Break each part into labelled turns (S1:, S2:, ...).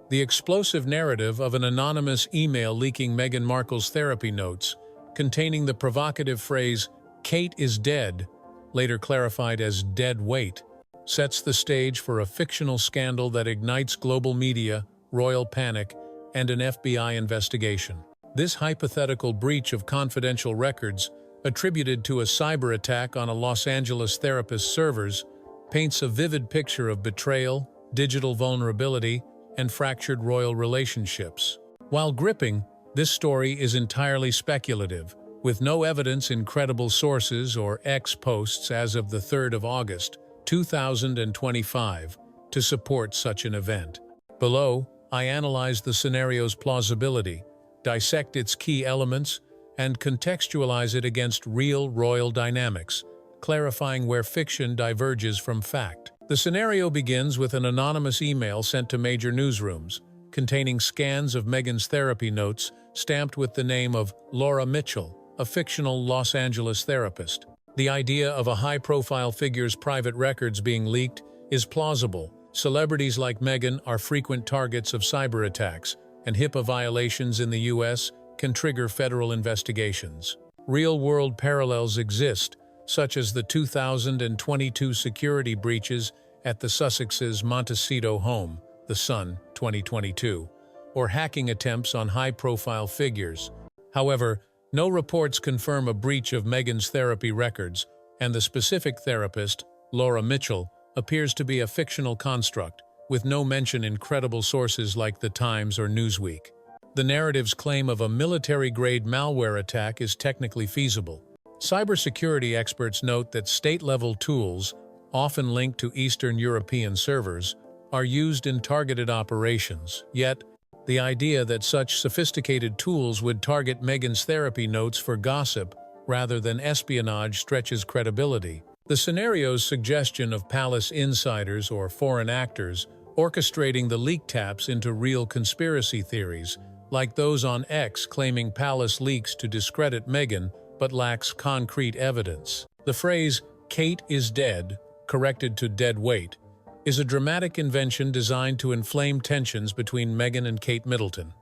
S1: the explosive narrative of an anonymous email leaking Meghan Markle's therapy notes, containing the provocative phrase, "Kate is dead," later clarified as "dead weight," sets the stage for a fictional scandal that ignites global media, royal panic, and an FBI investigation. This hypothetical breach of confidential records, attributed to a cyber attack on a Los Angeles therapist's servers, paints a vivid picture of betrayal, digital vulnerability, and fractured royal relationships. While gripping, this story is entirely speculative, with no evidence in credible sources or X posts as of the 3rd of August, 2025, to support such an event. Below, I analyze the scenario's plausibility, dissect its key elements, and contextualize it against real royal dynamics, clarifying where fiction diverges from fact. The scenario begins with an anonymous email sent to major newsrooms, containing scans of Meghan's therapy notes stamped with the name of Laura Mitchell, a fictional Los Angeles therapist. The idea of a high-profile figure's private records being leaked is plausible. Celebrities like Meghan are frequent targets of cyber attacks, and HIPAA violations in the US can trigger federal investigations. Real-world parallels exist, such as the 2022 security breaches at the Sussexes' Montecito home, The Sun, 2022, or hacking attempts on high-profile figures. However, no reports confirm a breach of Meghan's therapy records, and the specific therapist, Laura Mitchell, appears to be a fictional construct, with no mention in credible sources like The Times or Newsweek. The narrative's claim of a military-grade malware attack is technically feasible. Cybersecurity experts note that state-level tools, often linked to Eastern European servers, are used in targeted operations. Yet, the idea that such sophisticated tools would target Meghan's therapy notes for gossip rather than espionage stretches credibility. The scenario's suggestion of palace insiders or foreign actors orchestrating the leak taps into real conspiracy theories, like those on X claiming palace leaks to discredit Meghan but lacks concrete evidence. The phrase, "Kate is dead," corrected to "dead weight," is a dramatic invention designed to inflame tensions between Meghan and Kate Middleton.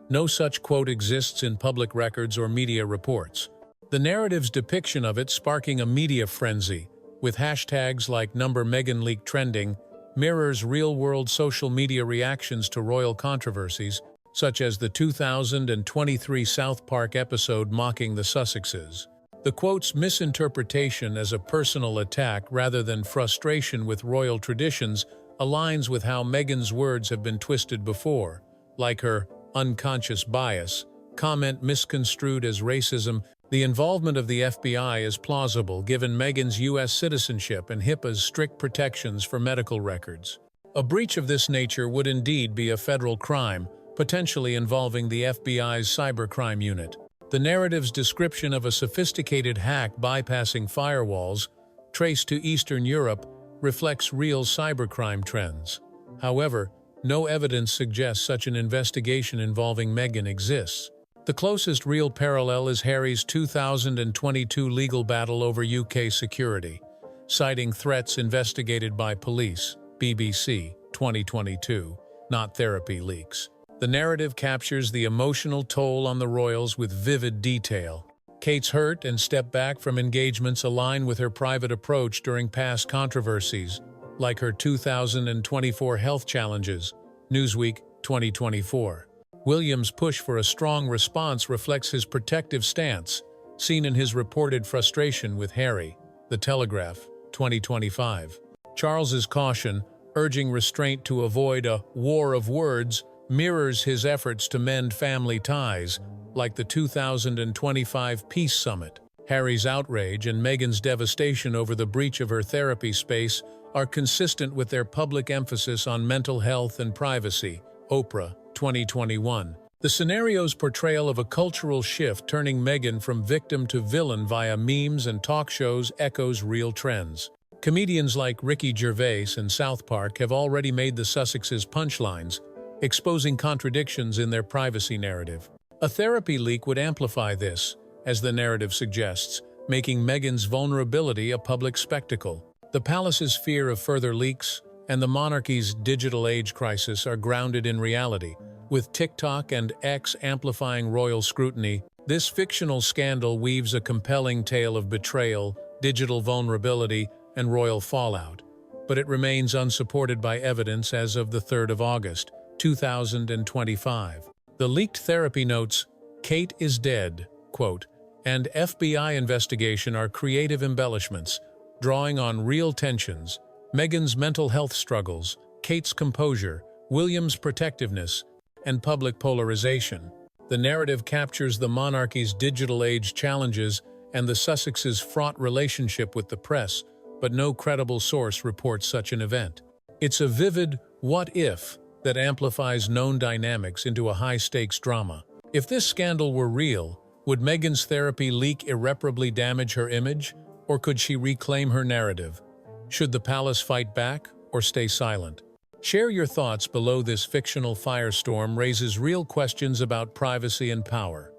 S1: No such quote exists in public records or media reports. The narrative's depiction of it sparking a media frenzy, with hashtags like #MeghanLeak trending, mirrors real-world social media reactions to royal controversies, such as the 2023 South Park episode mocking the Sussexes. The quote's misinterpretation as a personal attack rather than frustration with royal traditions aligns with how Meghan's words have been twisted before, like her "unconscious bias" comment misconstrued as racism. The involvement of the FBI is plausible given Meghan's U.S. citizenship and HIPAA's strict protections for medical records. A breach of this nature would indeed be a federal crime, potentially involving the FBI's cybercrime unit. The narrative's description of a sophisticated hack bypassing firewalls, traced to Eastern Europe, reflects real cybercrime trends. However, no evidence suggests such an investigation involving Meghan exists. The closest real parallel is Harry's 2022 legal battle over UK security, citing threats investigated by police, BBC, 2022, not therapy leaks. The narrative captures the emotional toll on the royals with vivid detail. Kate's hurt and step back from engagements align with her private approach during past controversies, like her 2024 health challenges, Newsweek, 2024. William's push for a strong response reflects his protective stance, seen in his reported frustration with Harry, The Telegraph, 2025. Charles's caution, urging restraint to avoid a war of words, mirrors his efforts to mend family ties, like the 2025 Peace Summit. Harry's outrage and Meghan's devastation over the breach of her therapy space are consistent with their public emphasis on mental health and privacy, Oprah, 2021. The scenario's portrayal of a cultural shift turning Meghan from victim to villain via memes and talk shows echoes real trends. Comedians like Ricky Gervais and South Park have already made the Sussexes punchlines, exposing contradictions in their privacy narrative. A therapy leak would amplify this, as the narrative suggests, making Meghan's vulnerability a public spectacle. The palace's fear of further leaks, and the monarchy's digital age crisis are grounded in reality. With TikTok and X amplifying royal scrutiny, this fictional scandal weaves a compelling tale of betrayal, digital vulnerability, and royal fallout. But it remains unsupported by evidence as of the 3rd of August, 2025. The leaked therapy notes, "Kate is dead," quote, and FBI investigation are creative embellishments, drawing on real tensions: Meghan's mental health struggles, Kate's composure, William's protectiveness, and public polarization. The narrative captures the monarchy's digital age challenges and the Sussexes' fraught relationship with the press, but no credible source reports such an event. It's a vivid what-if that amplifies known dynamics into a high-stakes drama. If this scandal were real, would Meghan's therapy leak irreparably damage her image, or could she reclaim her narrative? Should the palace fight back or stay silent? Share your thoughts below. This fictional firestorm raises real questions about privacy and power.